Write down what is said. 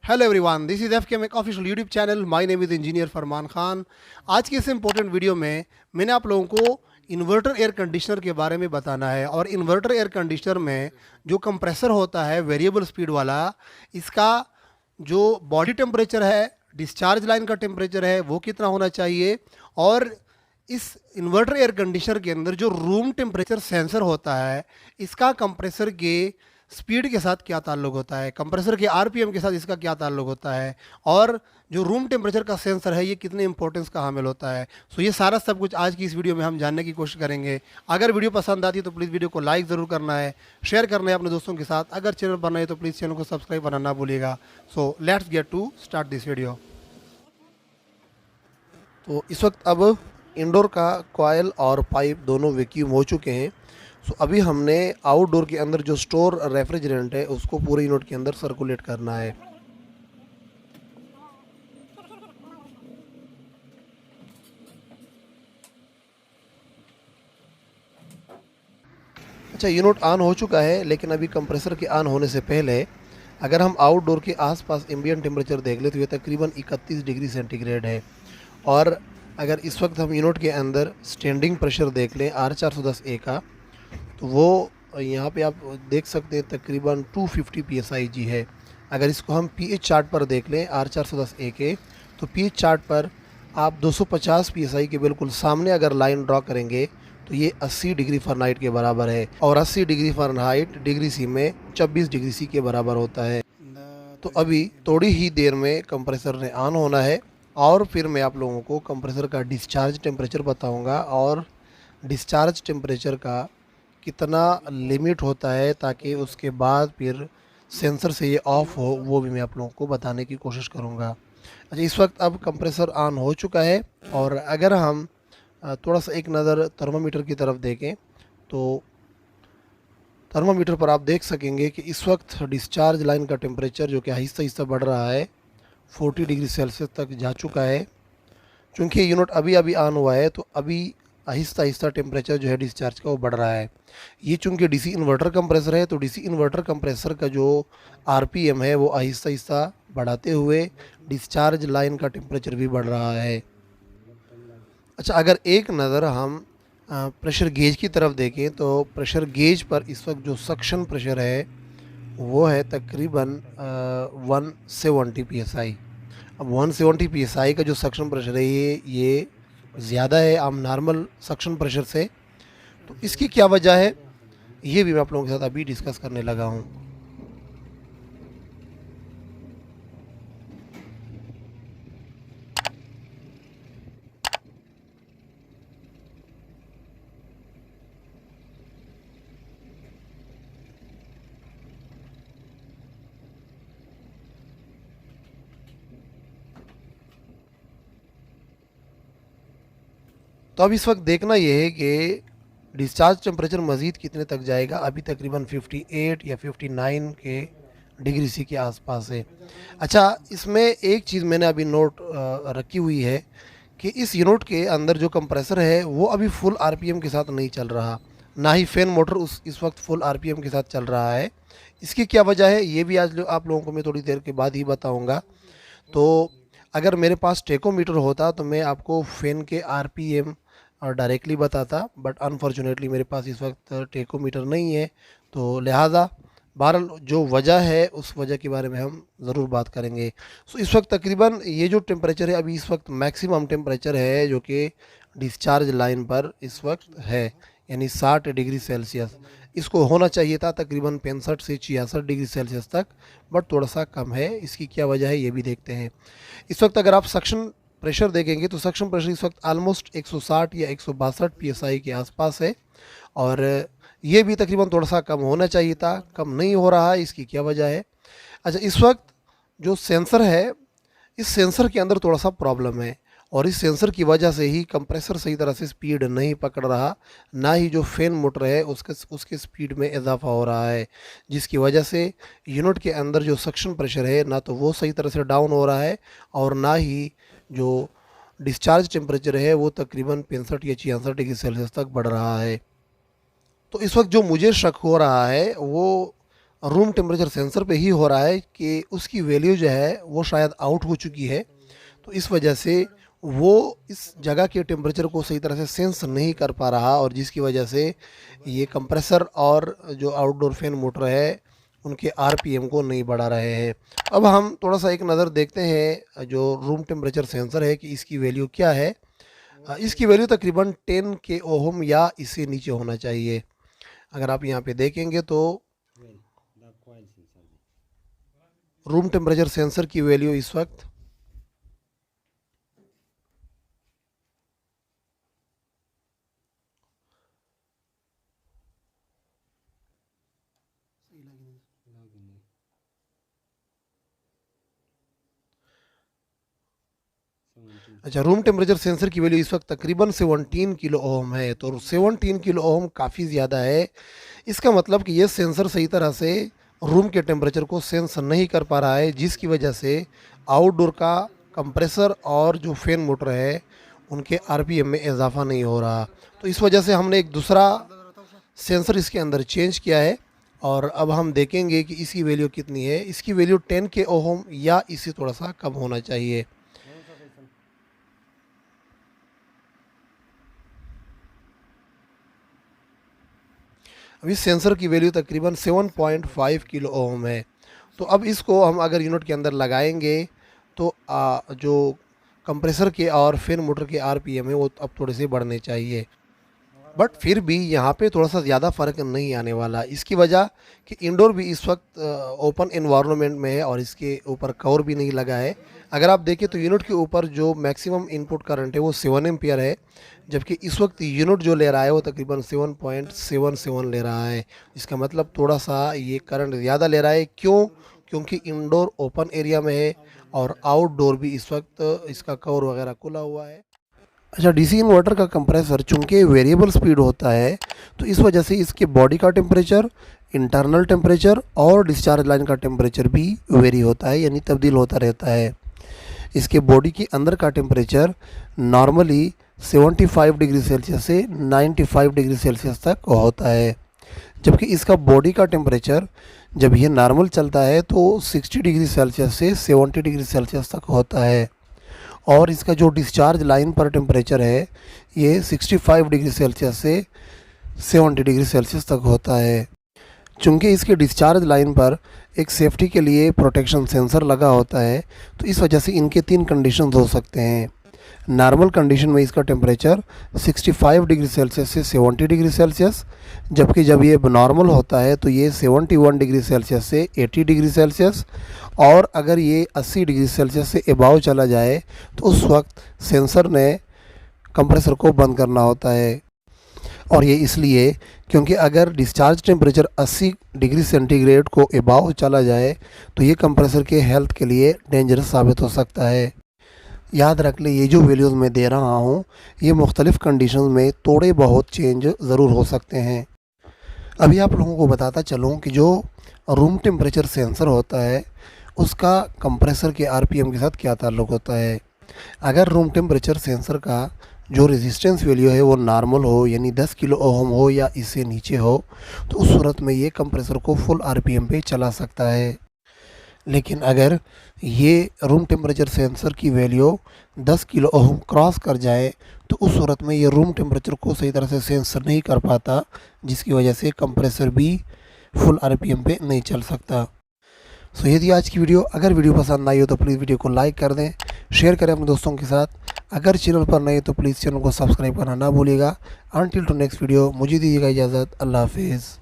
Hello everyone, this is F K make official YouTube channel. My name is engineer Farman Khan. आज के इस important video में मैंने आप लोगों को इन्वर्टर एयर कंडीशनर के बारे में बताना है। और इन्वर्टर एयर कंडीशनर में जो कंप्रेसर होता है वेरिएबल स्पीड वाला, इसका जो बॉडी टेम्परेचर है, डिस्चार्ज लाइन का टेम्परेचर है, वो कितना होना चाहिए। और इस इन्वर्टर एयर कंडीशनर के अंदर जो रूम टेम्परेचर सेंसर होता है, इसका कंप्रेसर के स्पीड के साथ क्या ताल्लुक होता है, कंप्रेसर के आरपीएम के साथ इसका क्या ताल्लुक होता है, और जो रूम टेम्परेचर का सेंसर है ये कितने इंपॉर्टेंस का हामिल होता है। सो ये सारा सब कुछ आज की इस वीडियो में हम जानने की कोशिश करेंगे। अगर वीडियो पसंद आती है तो प्लीज़ वीडियो को लाइक ज़रूर करना है, शेयर करना है अपने दोस्तों के साथ। अगर चैनल पर नए है तो प्लीज़ चैनल को सब्सक्राइब करना ना भूलिएगा। So let's get to start this video. तो इस वक्त अब इंडोर का कॉयल और पाइप दोनों वैक्यूम हो चुके हैं। सो अभी हमने आउटडोर के अंदर जो स्टोर रेफ्रिजरेंट है उसको पूरे यूनिट के अंदर सर्कुलेट करना है। अच्छा, यूनिट ऑन हो चुका है, लेकिन अभी कंप्रेसर के ऑन होने से पहले अगर हम आउटडोर के आसपास एम्बिएंट टेम्परेचर देख ले तो ये तकरीबन 31 डिग्री सेंटीग्रेड है। और अगर इस वक्त हम यूनिट के अंदर स्टैंडिंग प्रेशर देख लें R410A का, तो वो यहाँ पे आप देख सकते हैं तकरीबन 250 psi है। अगर इसको हम पीएच चार्ट पर देख लें R410A के, तो पीएच चार्ट पर आप 250 psi के बिल्कुल सामने अगर लाइन ड्रॉ करेंगे तो ये 80 डिग्री फ़ारेनहाइट के बराबर है। और 80 डिग्री फ़ारेनहाइट डिग्री सी में 26 डिग्री सी के बराबर होता है। तो अभी थोड़ी ही देर में कंप्रेसर ने ऑन होना है और फिर मैं आप लोगों को कंप्रेसर का डिस्चार्ज टेम्परेचर बताऊंगा और डिस्चार्ज टेम्परेचर का कितना लिमिट होता है, ताकि उसके बाद फिर सेंसर से ये ऑफ हो, वो भी मैं आप लोगों को बताने की कोशिश करूँगा। अच्छा, इस वक्त अब कंप्रेसर ऑन हो चुका है। और अगर हम थोड़ा सा एक नज़र थर्मामीटर की तरफ देखें तो थर्मामीटर पर आप देख सकेंगे कि इस वक्त डिस्चार्ज लाइन का टेम्परेचर जो कि आहिस्ता आहिस्ता बढ़ रहा है 40 डिग्री सेल्सियस तक जा चुका है। चूँकि यूनिट अभी अभी ऑन हुआ है तो अभी आहिस्ता आहिस्ता टेम्परेचर जो है डिस्चार्ज का वो बढ़ रहा है। ये चूँकि डीसी इन्वर्टर कंप्रेसर है तो डीसी इन्वर्टर कंप्रेसर का जो आरपीएम है वो आहिस्ता आहिस्ता बढ़ाते हुए डिस्चार्ज लाइन का टेम्परेचर भी बढ़ रहा है। अच्छा, अगर एक नज़र हम प्रेशर गेज की तरफ देखें तो प्रेशर गेज पर इस वक्त जो सक्शन प्रेशर है वो है तकरीबन 170 psi। अब 170 psi का जो सक्शन प्रेशर है ये ज़्यादा है आम नॉर्मल सक्शन प्रेशर से। तो इसकी क्या वजह है ये भी मैं आप लोगों के साथ अभी डिस्कस करने लगा हूँ। तो अब इस वक्त देखना ये है कि डिस्चार्ज टेम्परेचर मज़ीद कितने तक जाएगा। अभी तकरीबन 58 या 59 के डिग्री सी के आसपास है। अच्छा, इसमें एक चीज़ मैंने अभी नोट रखी हुई है कि इस यूनिट के अंदर जो कंप्रेसर है वो अभी फुल आरपीएम के साथ नहीं चल रहा, ना ही फैन मोटर इस वक्त फुल आरपीएम के साथ चल रहा है। इसकी क्या वजह है ये भी आज आप लोगों को मैं थोड़ी देर के बाद ही बताऊँगा। तो अगर मेरे पास टेकोमीटर होता तो मैं आपको फ़ैन के आरपीएम और डायरेक्टली बताता, बट अनफॉर्चुनेटली मेरे पास इस वक्त टेकोमीटर नहीं है। तो लिहाजा बहरहाल जो वजह है उस वजह के बारे में हम ज़रूर बात करेंगे। सो इस वक्त तकरीबन ये जो टेम्परेचर है अभी इस वक्त मैक्सिमम टेम्परेचर है जो कि डिस्चार्ज लाइन पर इस वक्त है, यानी 60 डिग्री सेल्सियस। इसको होना चाहिए था तकरीबन 65 से 66 डिग्री सेल्सियस तक, बट थोड़ा सा कम है। इसकी क्या वजह है ये भी देखते हैं। इस वक्त अगर आप सक्शन प्रेशर देखेंगे तो सक्शन प्रेशर इस वक्त आलमोस्ट 160 या 162 psi के आसपास है। और ये भी तकरीबन थोड़ा सा कम होना चाहिए था, कम नहीं हो रहा है। इसकी क्या वजह है? अच्छा, इस वक्त जो सेंसर है इस सेंसर के अंदर थोड़ा सा प्रॉब्लम है और इस सेंसर की वजह से ही कंप्रेसर सही तरह से स्पीड नहीं पकड़ रहा, ना ही जो फैन मोटर है उसके स्पीड में इजाफा हो रहा है, जिसकी वजह से यूनिट के अंदर जो सक्शन प्रेशर है ना तो वो सही तरह से डाउन हो रहा है और ना ही जो डिस्चार्ज टेम्परेचर है वो तकरीबन 65 या 66 डिग्री सेल्सियस तक बढ़ रहा है। तो इस वक्त जो मुझे शक हो रहा है वो रूम टेम्परेचर सेंसर पे ही हो रहा है कि उसकी वैल्यू जो है वो शायद आउट हो चुकी है, तो इस वजह से वो इस जगह के टेम्परेचर को सही तरह से सेंस नहीं कर पा रहा, और जिसकी वजह से ये कंप्रेसर और जो आउटडोर फैन मोटर है उनके आरपीएम को नहीं बढ़ा रहे हैं। अब हम थोड़ा सा एक नज़र देखते हैं जो रूम टेम्परेचर सेंसर है कि इसकी वैल्यू क्या है। इसकी वैल्यू तकरीबन 10 के ओहम या इससे नीचे होना चाहिए। अगर आप यहाँ पे देखेंगे तो रूम टेम्परेचर सेंसर की वैल्यू इस वक्त रूम टेम्परेचर सेंसर की वैल्यू इस वक्त तकरीबन 17 किलो ओम है। तो 17 किलो ओम काफ़ी ज़्यादा है। इसका मतलब कि ये सेंसर सही तरह से रूम के टेम्परेचर को सेंस नहीं कर पा रहा है, जिसकी वजह से आउटडोर का कंप्रेसर और जो फैन मोटर है उनके आरपीएम में इजाफा नहीं हो रहा। तो इस वजह से हमने एक दूसरा सेंसर इसके अंदर चेंज किया है, और अब हम देखेंगे कि इसकी वैल्यू कितनी है। इसकी वैल्यू 10 के ओहम या इससे थोड़ा सा कम होना चाहिए। अभी सेंसर की वैल्यू तकरीबन 7.5 किलो ओम है। तो अब इसको हम अगर यूनिट के अंदर लगाएंगे तो जो कंप्रेसर के और फैन मोटर के आरपीएम है वो अब थोड़े से बढ़ने चाहिए, बट फिर भी यहाँ पे थोड़ा सा ज़्यादा फ़र्क नहीं आने वाला। इसकी वजह कि इंडोर भी इस वक्त ओपन एनवायरनमेंट में है और इसके ऊपर कवर भी नहीं लगा है। अगर आप देखें तो यूनिट के ऊपर जो मैक्सिमम इनपुट करंट है वो 7 एम्पियर है, जबकि इस वक्त यूनिट जो ले रहा है वो तकरीबन 7.77 ले रहा है। इसका मतलब थोड़ा सा ये करंट ज़्यादा ले रहा है। क्यों? क्योंकि इंडोर ओपन एरिया में है और आउटडोर भी इस वक्त इसका कवर वगैरह खुला हुआ है। अच्छा, डीसी इन्वर्टर का कंप्रेसर चूँकि वेरिएबल स्पीड होता है, तो इस वजह से इसके बॉडी का टेम्परेचर, इंटरनल टेम्परेचर और डिस्चार्ज लाइन का टेम्परेचर भी वेरी होता है, यानी तब्दील होता रहता है। इसके बॉडी के अंदर का टेम्परेचर नॉर्मली 75 डिग्री सेल्सियस से 95 डिग्री सेल्सियस तक होता है, जबकि इसका बॉडी का टेम्परेचर जब ये नॉर्मल चलता है तो 60 डिग्री सेल्सियस से 70 डिग्री सेल्सियस तक होता है। और इसका जो डिस्चार्ज लाइन पर टेम्परेचर है ये 65 डिग्री सेल्सियस से 70 डिग्री सेल्सियस तक होता है। चूँकि इसके डिस्चार्ज लाइन पर एक सेफ्टी के लिए प्रोटेक्शन सेंसर लगा होता है, तो इस वजह से इनके 3 कंडीशंस हो सकते हैं। नॉर्मल कंडीशन में इसका टेम्परेचर 65 डिग्री सेल्सियस से 70 डिग्री सेल्सियस, जबकि जब ये नॉर्मल होता है तो ये 71 डिग्री सेल्सियस से 80 डिग्री सेल्सियस, और अगर ये 80 डिग्री सेल्सियस से एबाव चला जाए तो उस वक्त सेंसर ने कंप्रेसर को बंद करना होता है। और ये इसलिए क्योंकि अगर डिस्चार्ज टेम्परेचर 80 डिग्री सेंटीग्रेड को एबाव चला जाए तो ये कंप्रेसर के हेल्थ के लिए डेंजरस साबित हो सकता है। याद रख लें, ये जो वैल्यूज़ मैं दे रहा हूँ ये मुख्तलिफ़ कंडीशन में थोड़े बहुत चेंज ज़रूर हो सकते हैं। अभी आप लोगों को बताता चलूँ कि जो रूम टेम्परेचर सेंसर होता है उसका कंप्रेसर के आरपीएम के साथ क्या ताल्लुक़ होता है। अगर रूम टेम्परेचर सेंसर का जो रेजिस्टेंस वैल्यू है वो नॉर्मल हो, यानी 10 किलो ओहम हो या इससे नीचे हो, तो उस सूरत में ये कंप्रेसर को फुल आरपीएम पे चला सकता है। लेकिन अगर ये रूम टेम्परेचर सेंसर की वैल्यू 10 किलो ओहम क्रॉस कर जाए तो उस सूरत में ये रूम टेम्परेचर को सही तरह से सेंस नहीं कर पाता, जिसकी वजह से कंप्रेसर भी फुल आरपीएम पे नहीं चल सकता। सो ये थी आज की वीडियो। अगर वीडियो पसंद आई हो तो प्लीज़ वीडियो को लाइक कर दें, शेयर करें अपने दोस्तों के साथ। अगर चैनल पर नए तो प्लीज़ चैनल को सब्सक्राइब करना ना भूलिएगा। अनटिल टू नेक्स्ट वीडियो, मुझे दीजिएगा इजाज़त। अल्लाह हाफिज़।